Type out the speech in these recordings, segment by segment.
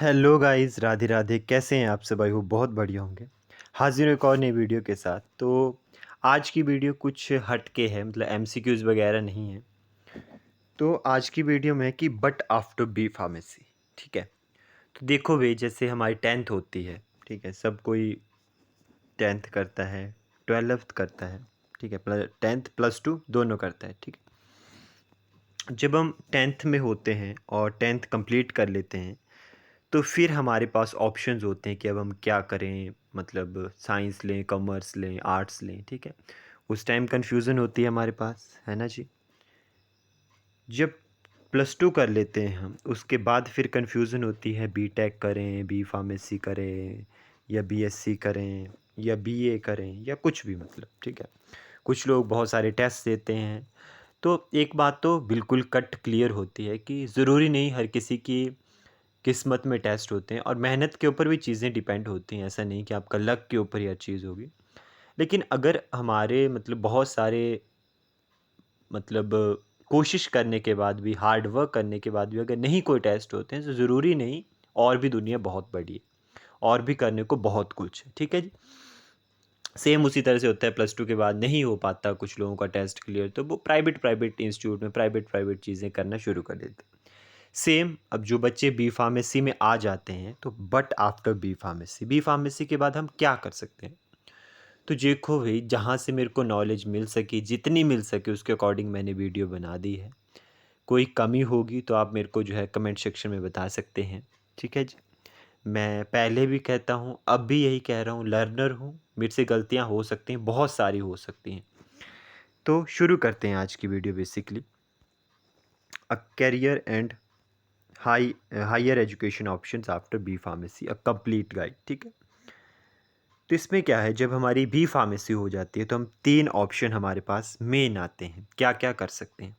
Hello guys, Radhe Radhe. कैसे हैं आप सब? आई होप बहुत बढ़िया होंगे। हाजिर हूँ एक और नई वीडियो के साथ। तो आज की वीडियो कुछ हटके है, मतलब एमसीक्यूज़ वगैरह नहीं है। तो आज की वीडियो में है कि बट आफ्टर बी फार्मेसी। ठीक है। तो देखो भाई, जैसे हमारी टेंथ होती है, ठीक है, सब कोई टेंथ करता है, ट्वेल्थ करता है, ठीक है, प्लस टेंथ प्लस टू दोनों करता है, ठीक है। जब हम टेंथ में होते हैं और टेंथ कंप्लीट कर लेते हैं, तो फिर हमारे पास ऑप्शंस होते हैं कि अब हम क्या करें, मतलब साइंस लें, कॉमर्स लें, आर्ट्स लें, ठीक है। उस टाइम कन्फ्यूज़न होती है हमारे पास, है ना जी। जब प्लस टू कर लेते हैं हम, उसके बाद फिर कन्फ्यूज़न होती है बीटेक करें, बी फार्मेसी करें, या बीएससी करें, या बीए करें, या कुछ भी, मतलब ठीक है। कुछ लोग बहुत सारे टेस्ट देते हैं। तो एक बात तो बिल्कुल कट क्लियर होती है कि ज़रूरी नहीं हर किसी की किस्मत में टेस्ट होते हैं, और मेहनत के ऊपर भी चीज़ें डिपेंड होती हैं। ऐसा नहीं कि आपका लक के ऊपर ही हर चीज़ होगी। लेकिन अगर हमारे मतलब बहुत सारे मतलब कोशिश करने के बाद भी, हार्ड वर्क करने के बाद भी अगर नहीं कोई टेस्ट होते हैं, तो ज़रूरी नहीं, और भी दुनिया बहुत बड़ी है, और भी करने को बहुत कुछ है, ठीक है जी। सेम उसी तरह से होता है, प्लस टू के बाद नहीं हो पाता कुछ लोगों का टेस्ट क्लियर, तो वो प्राइवेट प्राइवेट इंस्टीट्यूट में प्राइवेट प्राइवेट चीज़ें करना शुरू कर देते हैं। सेम अब जो बच्चे बी फार्मेसी में आ जाते हैं, तो बट आफ्टर बी फार्मेसी के बाद हम क्या कर सकते हैं? तो देखो भाई, जहाँ से मेरे को नॉलेज मिल सकी, जितनी मिल सके उसके अकॉर्डिंग मैंने वीडियो बना दी है। कोई कमी होगी तो आप मेरे को जो है कमेंट सेक्शन में बता सकते हैं, ठीक है जी। मैं पहले भी कहता हूँ, अब भी यही कह रहा हूँ, लर्नर हूँ, मेरे से गलतियाँ हो सकती हैं, बहुत सारी हो सकती हैं। तो शुरू करते हैं आज की video. Basically uh career and high higher education options after B pharmacy, a complete guide, ठीक है। तो इसमें क्या है, जब हमारी बी फार्मेसी हो जाती है तो हम तीन ऑप्शन हमारे पास मेन आते हैं, क्या क्या कर सकते हैं।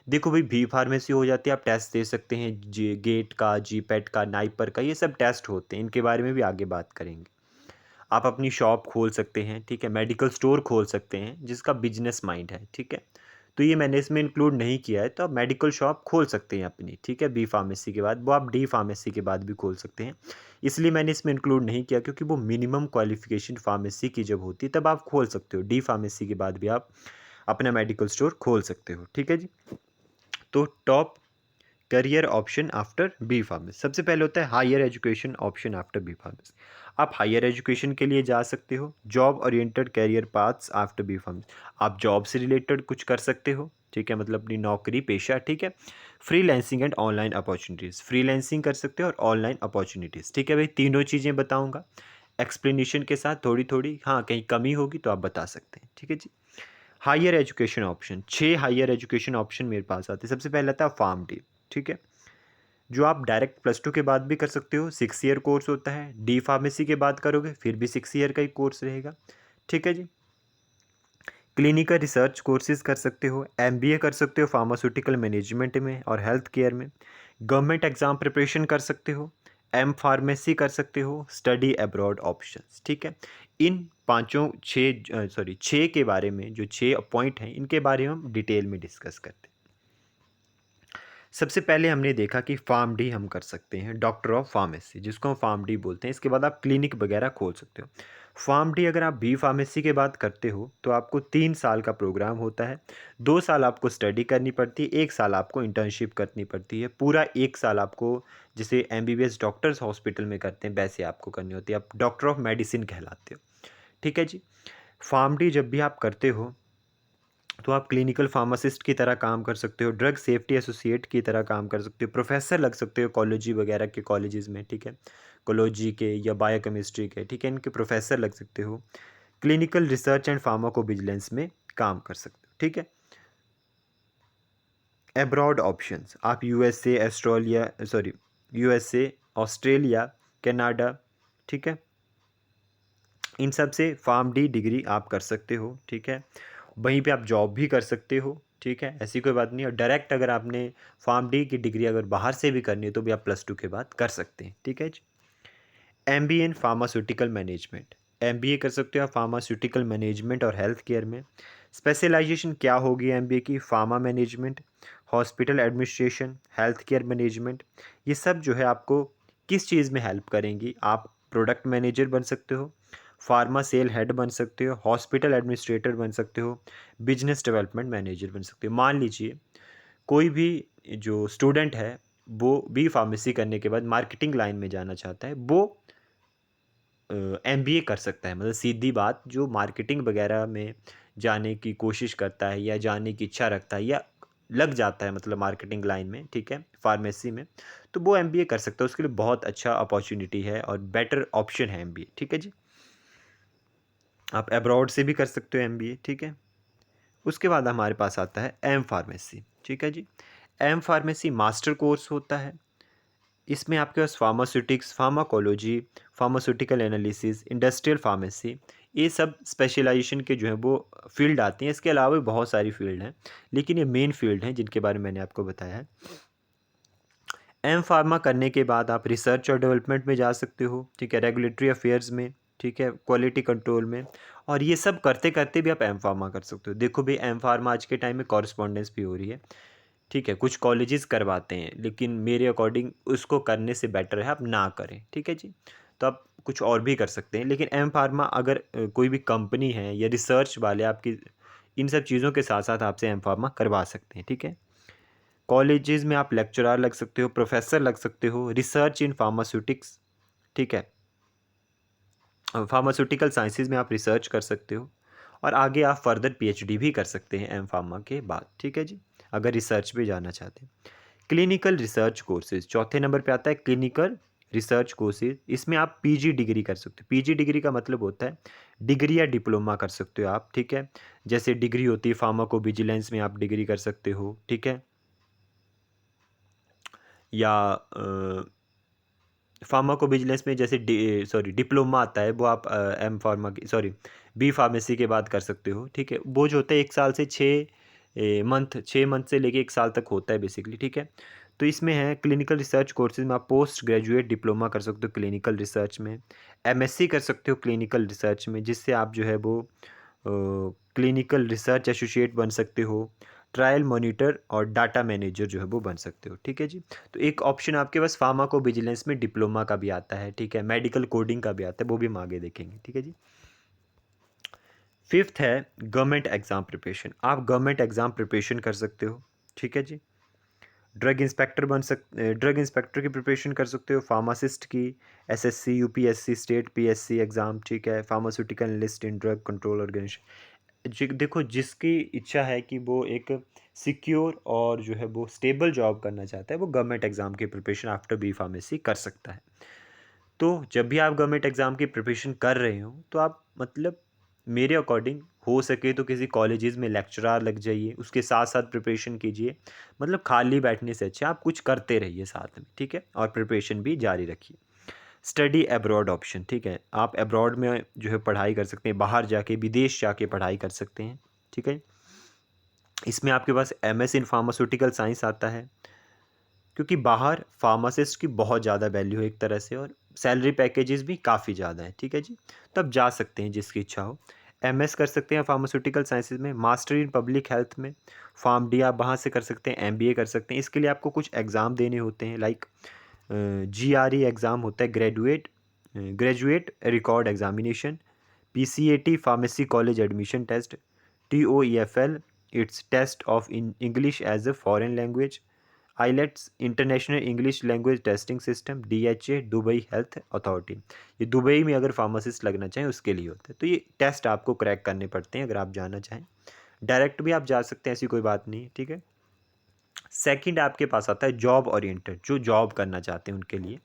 देखो भाई, बी फार्मेसी हो जाती है, आप टेस्ट दे सकते हैं, जी गेट का, जी पेट का, नाइपर का, ये सब टेस्ट होते हैं, इनके बारे में भी आगे बात करेंगे। आप अपनी शॉप खोल सकते हैं, ठीक है, मेडिकल स्टोर खोल सकते हैं, जिसका बिजनेस माइंड है, ठीक है। तो ये मैंने इसमें इंक्लूड नहीं किया है, तो आप मेडिकल शॉप खोल सकते हैं अपनी, ठीक है, बी फार्मेसी के बाद, वो आप डी फार्मेसी के बाद भी खोल सकते हैं। इसलिए मैंने इसमें इंक्लूड नहीं किया, क्योंकि वो मिनिमम क्वालिफिकेशन फार्मेसी की जब होती है तब आप खोल सकते हो, डी फार्मेसी के बाद भी आप अपना मेडिकल स्टोर खोल सकते हो, ठीक है जी। तो top career option after B pharmacy, सबसे पहले होता है higher education option after B pharmacy. आप हायर एजुकेशन के लिए जा सकते हो, job oriented career paths after B pharmacy. आप जॉब से रिलेटेड कुछ कर सकते हो, ठीक है, मतलब अपनी नौकरी पेशा, ठीक है। Freelancing and online opportunities, freelancing कर सकते हो और ऑनलाइन अपॉर्चुनिटीज़, ठीक है भाई, तीनों चीज़ें बताऊंगा एक्सप्लेनेशन के साथ थोड़ी थोड़ी। हाँ, कहीं कमी होगी तो आप बता सकते हैं, ठीक है जी। Higher education option, 6 higher education option मेरे पास आते हैं। सबसे पहले आता है फार्म डी, ठीक है, जो आप डायरेक्ट प्लस टू के बाद भी कर सकते हो, 6 ईयर कोर्स होता है। डी फार्मेसी के बाद करोगे फिर भी 6 ईयर का ही कोर्स रहेगा, ठीक है जी। क्लिनिकल रिसर्च कोर्सेज कर सकते हो, एमबीए कर सकते हो फार्मास्यूटिकल मैनेजमेंट में और हेल्थ केयर में। गवर्नमेंट एग्जाम प्रिपरेशन कर सकते हो, एम फार्मेसी कर सकते हो, स्टडी अब्रॉड ऑप्शंस, ठीक है। इन पाँचों छः सॉरी 6 के बारे में, जो 6 पॉइंट हैं, इनके बारे में हम डिटेल में डिस्कस करते हैं। सबसे पहले हमने देखा कि फार्म डी हम कर सकते हैं, डॉक्टर ऑफ फार्मेसी, जिसको हम फार्म डी बोलते हैं। इसके बाद आप क्लिनिक वगैरह खोल सकते हो। फार्म डी अगर आप बी फार्मेसी के बाद करते हो तो आपको 3 साल का प्रोग्राम होता है। 2 साल आपको स्टडी करनी पड़ती है, 1 साल आपको इंटर्नशिप करनी पड़ती है। पूरा 1 साल आपको, जैसे एमबीबीएस डॉक्टर्स हॉस्पिटल में करते हैं वैसे आपको करनी होती है, आप डॉक्टर ऑफ मेडिसिन कहलाते हो, ठीक है जी। फार्म डी जब भी आप करते हो तो आप क्लिनिकल फार्मासिस्ट की तरह काम कर सकते हो, ड्रग सेफ्टी एसोसिएट की तरह काम कर सकते हो, प्रोफेसर लग सकते हो कॉलेजी वगैरह के कॉलेजेस में, ठीक है, कोलॉजी के या बायोकेमिस्ट्री के, ठीक है, इनके प्रोफेसर लग सकते हो। क्लिनिकल रिसर्च एंड फार्माकोविजिलेंस में काम कर सकते हो, ठीक है। एब्रॉड ऑप्शंस, आप USA, Australia, sorry, USA, Australia, Canada, ठीक है, इन सब से फार्म डी डिग्री आप कर सकते हो, ठीक है। वहीं पे आप जॉब भी कर सकते हो, ठीक है, ऐसी कोई बात नहीं। और डायरेक्ट अगर आपने फार्म डी की डिग्री अगर बाहर से भी करनी है तो भी आप प्लस टू के बाद कर सकते हैं, ठीक है जी। MBA in pharmaceutical management, MBA कर सकते हो आप फार्मास्यूटिकल मैनेजमेंट और हेल्थ केयर में। स्पेशलाइजेशन क्या होगी एमबीए की? Pharma management, hospital administration, health care management, ये सब जो है आपको किस चीज़ में हेल्प करेंगी? आप प्रोडक्ट मैनेजर बन सकते हो, फार्मा सेल हेड बन सकते हो, हॉस्पिटल एडमिनिस्ट्रेटर बन सकते हो, बिजनेस डेवलपमेंट मैनेजर बन सकते हो। मान लीजिए कोई भी जो स्टूडेंट है वो बी फार्मेसी करने के बाद मार्केटिंग लाइन में जाना चाहता है, वो एमबीए कर सकता है। मतलब सीधी बात, जो मार्केटिंग वगैरह में जाने की कोशिश करता है या जाने की इच्छा रखता है या लग जाता है मतलब मार्केटिंग लाइन में, ठीक है, फार्मेसी में, तो वो एमबीए कर सकता है। उसके लिए बहुत अच्छा अपॉर्चुनिटी है और बेटर ऑप्शन है एमबीए, ठीक है जी। आप अब्रॉड से भी कर सकते हो एमबीए, ठीक है। उसके बाद हमारे पास आता है एम फार्मेसी, ठीक है जी। एम फार्मेसी मास्टर कोर्स होता है। इसमें आपके पास pharmaceutics, pharmacology, pharmaceutical analysis, industrial pharmacy, ये सब स्पेशलाइजेशन के जो है वो फील्ड आती हैं। इसके अलावा भी बहुत सारी फील्ड हैं, लेकिन ये मेन फील्ड हैं जिनके बारे में मैंने आपको बताया है। एम फार्मा करने के बाद आप रिसर्च और डेवलपमेंट में जा सकते हो, ठीक है, रेगुलेटरी अफेयर्स में, ठीक है, क्वालिटी कंट्रोल में, और ये सब करते करते भी आप एम फार्मा कर सकते हो। देखो भाई, एम फार्मा आज के टाइम में कॉरस्पॉन्डेंस भी हो रही है, ठीक है, कुछ कॉलेजेस करवाते हैं, लेकिन मेरे अकॉर्डिंग उसको करने से बेटर है आप ना करें, ठीक है जी। तो आप कुछ और भी कर सकते हैं, लेकिन एम फार्मा अगर कोई भी कंपनी है या रिसर्च वाले आपकी इन सब चीज़ों के साथ साथ आपसे एम फार्मा करवा सकते हैं, ठीक है। कॉलेजेस में आप लेक्चरर लग सकते हो, प्रोफेसर लग सकते हो, रिसर्च इन फार्मास्यूटिक्स, ठीक है, फार्मास्यूटिकल साइंसेज में आप रिसर्च कर सकते हो, और आगे आप फर्दर पीएचडी भी कर सकते हैं एम फार्मा के बाद, ठीक है जी, अगर रिसर्च पे जाना चाहते हैं। क्लिनिकल रिसर्च कोर्सेज चौथे नंबर पे आता है, क्लिनिकल रिसर्च कोर्सेज। इसमें आप पीजी डिग्री कर सकते हो। पीजी डिग्री का मतलब होता है डिग्री या डिप्लोमा कर सकते हो आप, ठीक है। जैसे डिग्री होती है फार्माकोविजिलेंस में आप डिग्री कर सकते हो, ठीक है, या फार्माकोविजिलेंस में जैसे डिप्लोमा आता है, वो आप एम फार्मा की सॉरी बी फार्मेसी के बाद कर सकते हो, ठीक है। वो जो होता है 1 साल से 6 मंथ से लेके 1 साल तक होता है बेसिकली, ठीक है। तो इसमें है क्लिनिकल रिसर्च कोर्सेज में आप पोस्ट ग्रेजुएट डिप्लोमा कर सकते हो क्लिनिकल रिसर्च में, एमएससी कर सकते हो क्लिनिकल रिसर्च में, जिससे आप जो है वो क्लिनिकल रिसर्च एसोसिएट बन सकते हो, ट्रायल मॉनिटर और डाटा मैनेजर जो है वो बन सकते हो, ठीक है जी। तो एक ऑप्शन आपके पास फार्माको विजिलेंस में डिप्लोमा का भी आता है, ठीक है, मेडिकल कोडिंग का भी आता है, वो भी हम आगे देखेंगे, ठीक है जी। फिफ्थ है गवर्नमेंट एग्जाम प्रिपरेशन। आप गवर्नमेंट एग्जाम प्रिपरेशन कर सकते हो, ठीक है जी। ड्रग इंस्पेक्टर की प्रिपरेशन कर सकते हो, फार्मासिस्ट की, SSC, UPSC, state PSC exam, ठीक है, फार्मास्यूटिकल लिस्ट इन ड्रग कंट्रोल ऑर्गेनाइजेशन। देखो, जिसकी इच्छा है कि वो एक सिक्योर और जो है वो स्टेबल जॉब करना चाहता है, वो गवर्नमेंट एग्ज़ाम की प्रिपरेशन आफ्टर बी फार्मेसी कर सकता है। तो जब भी आप गवर्नमेंट एग्ज़ाम की प्रिपरेशन कर रहे हो, तो आप मतलब मेरे अकॉर्डिंग हो सके तो किसी कॉलेजेस में लेक्चरर लग जाइए, उसके साथ साथ प्रिपरेशन कीजिए। मतलब खाली बैठने से अच्छा आप कुछ करते रहिए साथ में, ठीक है, और प्रिपरेशन भी जारी रखिए। स्टडी अब्रॉड ऑप्शन, ठीक है, आप अब्रॉड में जो है पढ़ाई कर सकते हैं, बाहर जाके विदेश जाके पढ़ाई कर सकते हैं, ठीक है। इसमें आपके पास एमएस इन फार्मास्यूटिकल साइंस आता है, क्योंकि बाहर फार्मासिस्ट की बहुत ज़्यादा वैल्यू है एक तरह से, और सैलरी पैकेजेस भी काफ़ी ज़्यादा है, ठीक है जी। तो आप जा सकते हैं जिसकी इच्छा हो, एमएस कर सकते हैं फार्मास्यूटिकल साइंसेज में, मास्टर इन पब्लिक हेल्थ में, फार्म डी आप वहाँ से कर सकते हैं, एमबीए कर सकते हैं। इसके लिए आपको कुछ एग्ज़ाम देने होते हैं, लाइक जीआरई एग्ज़ाम होता है, graduate record examination, PCAT pharmacy college admission test, TOEFL it's test of English as a foreign language, IELTS international English language testing system, DHA Dubai health authority. ये Dubai में अगर pharmacist लगना चाहें उसके लिए होता है। तो ये टेस्ट आपको क्रैक करने पड़ते हैं अगर आप जाना चाहें। डायरेक्ट भी आप जा सकते हैं, ऐसी कोई बात नहीं है, ठीक है। सेकंड आपके पास आता है जॉब ओरिएंटेड, जो जॉब करना चाहते हैं उनके लिए।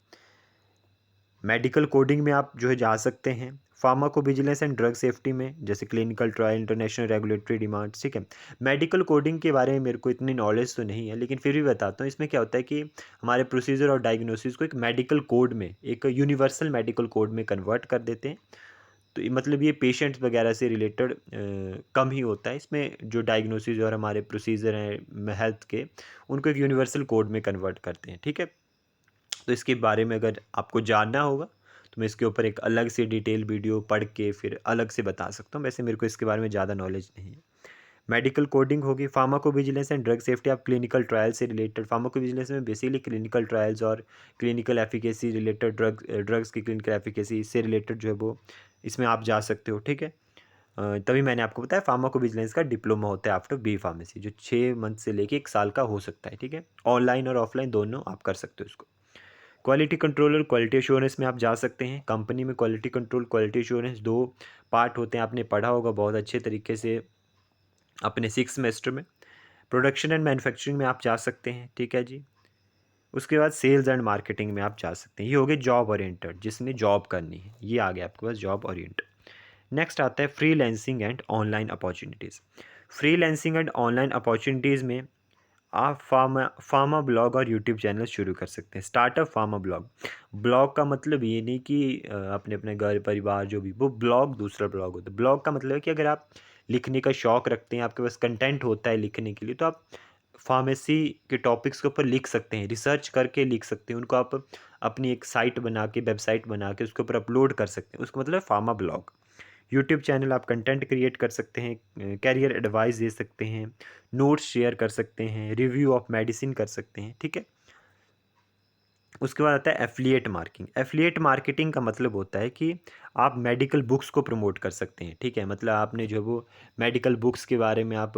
मेडिकल कोडिंग में आप जो है जा सकते हैं, फार्माकोविजिलेंस एंड ड्रग सेफ्टी में, जैसे clinical trial, international regulatory demands, ठीक है। मेडिकल कोडिंग के बारे में मेरे को इतनी नॉलेज तो नहीं है, लेकिन फिर भी बताता हूँ। इसमें क्या होता है कि हमारे प्रोसीजर और डायग्नोसिस को एक मेडिकल कोड में, एक यूनिवर्सल मेडिकल कोड में कन्वर्ट कर देते हैं। तो ये मतलब ये पेशेंट्स वगैरह से रिलेटेड कम ही होता है। इसमें जो डायग्नोसिस और हमारे प्रोसीजर हैं हेल्थ के, उनको एक यूनिवर्सल कोड में कन्वर्ट करते हैं, ठीक है। तो इसके बारे में अगर आपको जानना होगा तो मैं इसके ऊपर एक अलग से डिटेल वीडियो पढ़ के फिर अलग से बता सकता हूँ। वैसे मेरे को इसके बारे में ज़्यादा नॉलेज नहीं है। मेडिकल कोडिंग होगी, फार्माकोविजिलेंस एंड ड्रग सेफ्टी, आप क्लिनिकल ट्रायल से रिलेटेड, फार्माकोविजिलेंस में बेसिकली क्लिनिकल ट्रायल्स और क्लिनिकल एफिकेसी रिलेटेड, ड्रग्स की क्लिनिकल एफिकेसी इससे रिलेटेड जो है वो इसमें आप जा सकते हो, ठीक है। तभी मैंने आपको बताया फार्माकोविजिलेंस का डिप्लोमा होता है आफ्टर बी फार्मेसी, जो 6 मंथ से लेके 1 साल का हो सकता है, ठीक है। ऑनलाइन और ऑफलाइन दोनों आप कर सकते हो इसको। क्वालिटी कंट्रोल और क्वालिटी एश्योरेंस में आप जा सकते हैं। कंपनी में quality control, quality assurance 2 part होते हैं, आपने पढ़ा होगा बहुत अच्छे तरीके से अपने 6 सेमेस्टर में। प्रोडक्शन एंड मैन्युफैक्चरिंग में आप जा सकते हैं, ठीक है जी। उसके बाद सेल्स एंड मार्केटिंग में आप जा सकते हैं। ये हो गए जॉब ओरिएंटेड, जिसने जॉब करनी है, ये आ गया आपके पास जॉब ओरिएंटेड। नेक्स्ट आता है freelancing and online opportunities. Freelancing and online opportunities में आप फार्मा ब्लॉग और यूट्यूब चैनल शुरू कर सकते हैं। Startup pharma blog. ब्लॉग का मतलब ये नहीं कि अपने अपने घर परिवार जो भी, वो ब्लॉग दूसरा ब्लॉग होता है। ब्लॉग का मतलब है कि अगर आप लिखने का शौक़ रखते हैं, आपके पास कंटेंट होता है लिखने के लिए, तो आप फार्मेसी के टॉपिक्स के ऊपर लिख सकते हैं, रिसर्च करके लिख सकते हैं, उनको आप अपनी एक साइट बना के, वेबसाइट बना के उसके ऊपर अपलोड कर सकते हैं, उसका मतलब है फार्मा ब्लॉग। यूट्यूब चैनल आप कंटेंट क्रिएट कर सकते हैं, कैरियर एडवाइस दे सकते हैं, नोट्स शेयर कर सकते हैं, रिव्यू ऑफ मेडिसिन कर सकते हैं, ठीक है। उसके बाद आता है एफिलिएट मार्केटिंग। एफिलिएट मार्केटिंग का मतलब होता है कि आप मेडिकल बुक्स को प्रमोट कर सकते हैं, ठीक है। मतलब आपने जो वो मेडिकल बुक्स के बारे में आप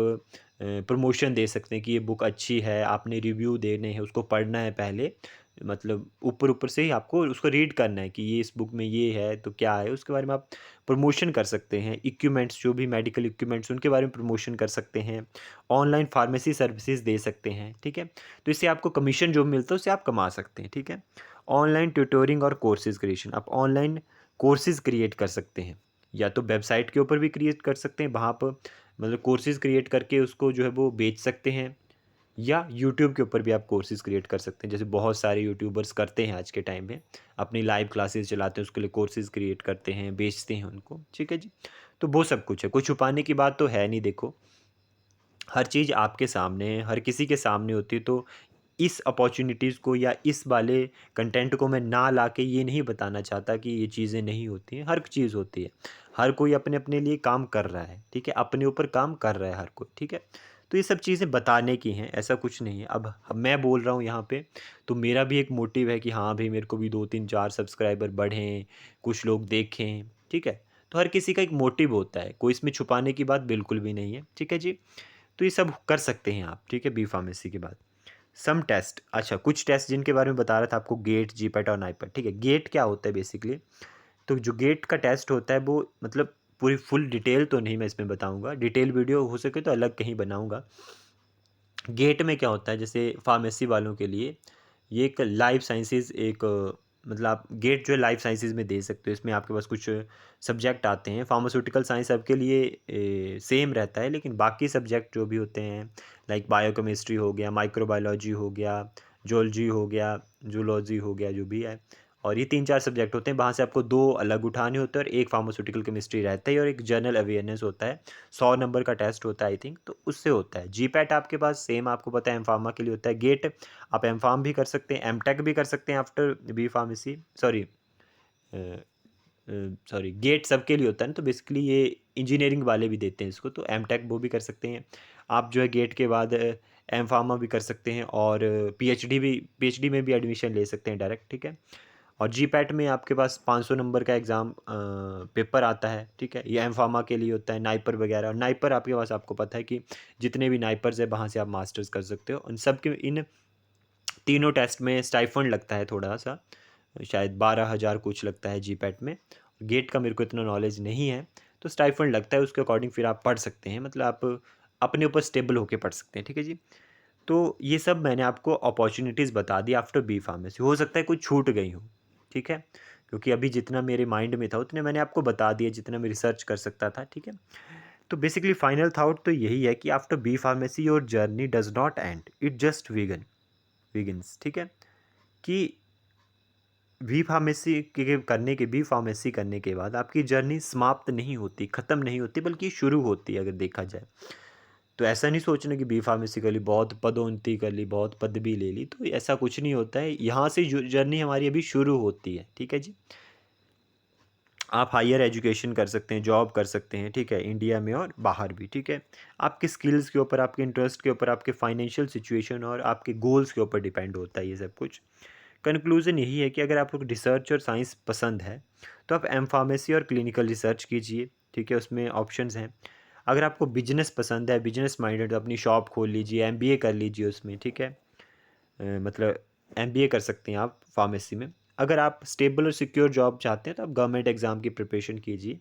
प्रमोशन दे सकते हैं कि ये बुक अच्छी है, आपने रिव्यू देने हैं, उसको पढ़ना है पहले, मतलब ऊपर ऊपर से ही आपको उसको रीड करना है कि ये इस बुक में ये है तो क्या है, उसके बारे में आप प्रमोशन कर सकते हैं। इक्विपमेंट्स, जो भी मेडिकल इक्विपमेंट्स, उनके बारे में प्रमोशन कर सकते हैं। ऑनलाइन फार्मेसी सर्विसेज दे सकते हैं, ठीक है। तो इससे आपको कमीशन जो मिलता है उससे आप कमा सकते हैं, ठीक है। ऑनलाइन ट्यूटोरिंग और कोर्सेज क्रिएशन, आप ऑनलाइन कोर्सेज क्रिएट कर सकते हैं, या तो वेबसाइट के ऊपर भी क्रिएट कर सकते हैं, वहाँ पर मतलब कोर्सेज क्रिएट करके उसको जो है वो बेच सकते हैं, या यूट्यूब के ऊपर भी आप कोर्सेज क्रिएट कर सकते हैं, जैसे बहुत सारे यूट्यूबर्स करते हैं आज के टाइम में, अपनी लाइव क्लासेस चलाते हैं, उसके लिए कोर्सेज क्रिएट करते हैं, बेचते हैं उनको, ठीक है जी। तो वो सब कुछ है, कोई छुपाने की बात तो है नहीं। देखो, हर चीज़ आपके सामने है, हर किसी के सामने होती है, तो इस अपॉर्चुनिटीज़ को या इस वाले कंटेंट को मैं ना ला के ये नहीं बताना चाहता कि ये चीज़ें नहीं होती हैं, हर चीज़ होती है। हर कोई अपने अपने लिए काम कर रहा है, ठीक है, अपने ऊपर काम कर रहा है हर कोई, ठीक है। तो ये सब चीज़ें बताने की हैं, ऐसा कुछ नहीं है। अब मैं बोल रहा हूँ यहाँ पे, तो मेरा भी एक मोटिव है कि हाँ भाई, मेरे को भी 2 3 4 सब्सक्राइबर बढ़ें, कुछ लोग देखें, ठीक है। तो हर किसी का एक मोटिव होता है, कोई इसमें छुपाने की बात बिल्कुल भी नहीं है, ठीक है जी। तो ये सब कर सकते हैं आप, ठीक है, बी फार्मेसी के बाद। सम टेस्ट, अच्छा कुछ टेस्ट जिनके बारे में बता रहा था आपको, गेट, जीपैट और नाइपर, ठीक है। गेट क्या होता है बेसिकली, तो जो गेट का टेस्ट होता है वो मतलब पूरी फुल डिटेल तो नहीं मैं इसमें बताऊंगा, डिटेल वीडियो हो सके तो अलग कहीं बनाऊंगा। गेट में क्या होता है, जैसे फार्मेसी वालों के लिए ये एक लाइफ साइंसेज, एक मतलब आप गेट जो है लाइफ साइंसेज में दे सकते हो। इसमें आपके पास कुछ सब्जेक्ट आते हैं, फार्मास्यूटिकल साइंस सबके लिए सेम रहता है, लेकिन बाकी सब्जेक्ट जो भी होते हैं, लाइक बायोकेमिस्ट्री हो गया, माइक्रोबायोलॉजी हो गया, जोलॉजी हो गया, जूलॉजी हो गया, जो भी है, और ये 3 4 सब्जेक्ट होते हैं। वहाँ से आपको 2 अलग उठाने होते हैं, और एक फार्मास्यूटिकल केमिस्ट्री रहता है, और एक जनरल अवेयरनेस होता है। 100 नंबर का टेस्ट होता है आई थिंक, तो उससे होता है। जीपैट आपके पास सेम आपको पता है एम फार्मा के लिए होता है। गेट आप एम फार्म भी कर सकते हैं, एम टेक भी कर सकते हैं after B pharmacy, sorry GATE सबके लिए होता है ना, तो बेसिकली ये इंजीनियरिंग वाले भी देते हैं इसको, तो एम टेक वो भी कर सकते हैं आप, जो है गेट के बाद एम फार्मा भी कर सकते हैं, और पीएचडी में भी एडमिशन ले सकते हैं डायरेक्ट, ठीक है। और जी पैट में आपके पास 500 नंबर का एग्ज़ाम पेपर आता है, ठीक है। ये एम फार्मा के लिए होता है, नाइपर वगैरह। और नाइपर आपके पास, आपको पता है कि जितने भी नाइपर्स है वहाँ से आप मास्टर्स कर सकते हो। उन सब के इन तीनों टेस्ट में स्टाइफंड लगता है थोड़ा सा, शायद 12,000 कुछ लगता है जी पैट में। गेट का मेरे को इतना नॉलेज नहीं है, तो स्टाइफंड लगता है, उसके अकॉर्डिंग फिर आप पढ़ सकते हैं, मतलब आप अपने ऊपर स्टेबल होकर पढ़ सकते हैं, ठीक है जी। तो ये सब मैंने आपको अपॉर्चुनिटीज़ बता दी आफ्टर बी फार्मेसी। हो सकता है कुछ छूट गई हो, ठीक है, क्योंकि अभी जितना मेरे माइंड में था उतने मैंने आपको बता दिया, जितना मैं रिसर्च कर सकता था, ठीक है। तो बेसिकली फाइनल थाउट तो यही है कि after B pharmacy your journey does not end, it just begins, ठीक है। कि बी फार्मेसी करने के बाद आपकी जर्नी समाप्त नहीं होती, ख़त्म नहीं होती, बल्कि शुरू होती है अगर देखा जाए। तो ऐसा नहीं सोचना कि बी फार्मेसी कर ली, बहुत पदोन्नति कर ली, बहुत पदवी ले ली, तो ऐसा कुछ नहीं होता है। यहाँ से जर्नी हमारी अभी शुरू होती है, ठीक है जी। आप हायर एजुकेशन कर सकते हैं, जॉब कर सकते हैं, ठीक है, इंडिया में और बाहर भी, ठीक है। आपके स्किल्स के ऊपर, आपके इंटरेस्ट के ऊपर, आपके फाइनेंशियल सिचुएशन और आपके गोल्स के ऊपर डिपेंड होता है ये सब कुछ। कंक्लूज़न यही है कि अगर आपको रिसर्च और साइंस पसंद है, तो आप एम फार्मेसी और क्लिनिकल रिसर्च कीजिए, ठीक है, उसमें ऑप्शंस हैं। अगर आपको बिजनेस पसंद है, बिजनेस माइंडेड, तो अपनी शॉप खोल लीजिए, एमबीए कर लीजिए उसमें, ठीक है। मतलब एमबीए कर सकते हैं आप फार्मेसी में। अगर आप स्टेबल और सिक्योर जॉब चाहते हैं तो आप गवर्नमेंट एग्ज़ाम की प्रिपरेशन कीजिए।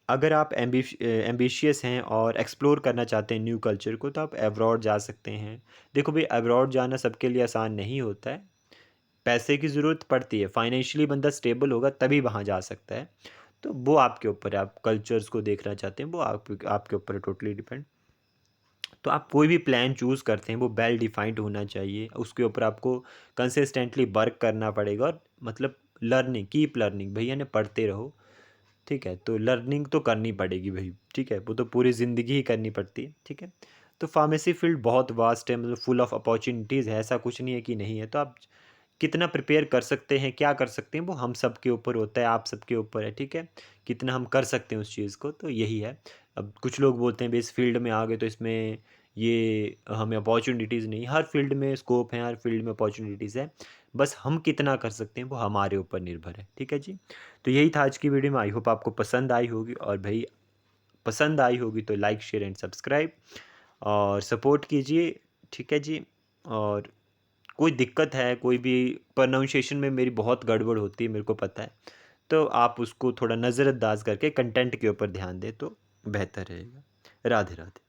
अगर आप एम्बिशियस हैं और एक्सप्लोर करना चाहते हैं न्यू कल्चर को, तो आप अब्रॉड जा सकते हैं। देखो भाई, अब्रॉड जाना सबके लिए आसान नहीं होता है, पैसे की ज़रूरत पड़ती है, फाइनेंशियली बंदा स्टेबल होगा तभी वहाँ जा सकता है। तो वो आपके ऊपर है, आप कल्चर्स को देखना चाहते हैं, वो आपके ऊपर है, टोटली डिपेंड। तो आप कोई भी प्लान चूज़ करते हैं वो वेल डिफाइंड होना चाहिए, उसके ऊपर आपको कंसिस्टेंटली वर्क करना पड़ेगा और मतलब लर्निंग, कीप लर्निंग, भैया ने पढ़ते रहो, ठीक है। तो लर्निंग तो करनी पड़ेगी भाई, ठीक है, वो तो पूरी ज़िंदगी ही करनी पड़ती है, ठीक है। तो फार्मेसी फील्ड बहुत वास्ट है, मतलब फुल ऑफ अपॉर्चुनिटीज़ है, ऐसा कुछ नहीं है कि नहीं है। तो आप कितना प्रिपेयर कर सकते हैं, क्या कर सकते हैं, वो हम सब के ऊपर होता है, आप सबके ऊपर है, ठीक है। कितना हम कर सकते हैं उस चीज़ को, तो यही है। अब कुछ लोग बोलते हैं भाई इस फील्ड में आ गए तो इसमें ये हमें अपॉर्चुनिटीज़ नहीं, हर फील्ड में स्कोप है, हर फील्ड में अपॉर्चुनिटीज़ है। बस हम कितना कर सकते हैं वो हमारे ऊपर निर्भर है, ठीक है जी। तो यही था आज की वीडियो में, आई होप आपको पसंद आई होगी, और भाई पसंद आई होगी तो लाइक शेयर एंड सब्सक्राइब और सपोर्ट कीजिए, ठीक है जी। और कोई दिक्कत है, कोई भी प्रोनाउंसिएशन में मेरी बहुत गड़बड़ होती है, मेरे को पता है, तो आप उसको थोड़ा नज़रअंदाज करके कंटेंट के ऊपर ध्यान दें तो बेहतर रहेगा। राधे राधे।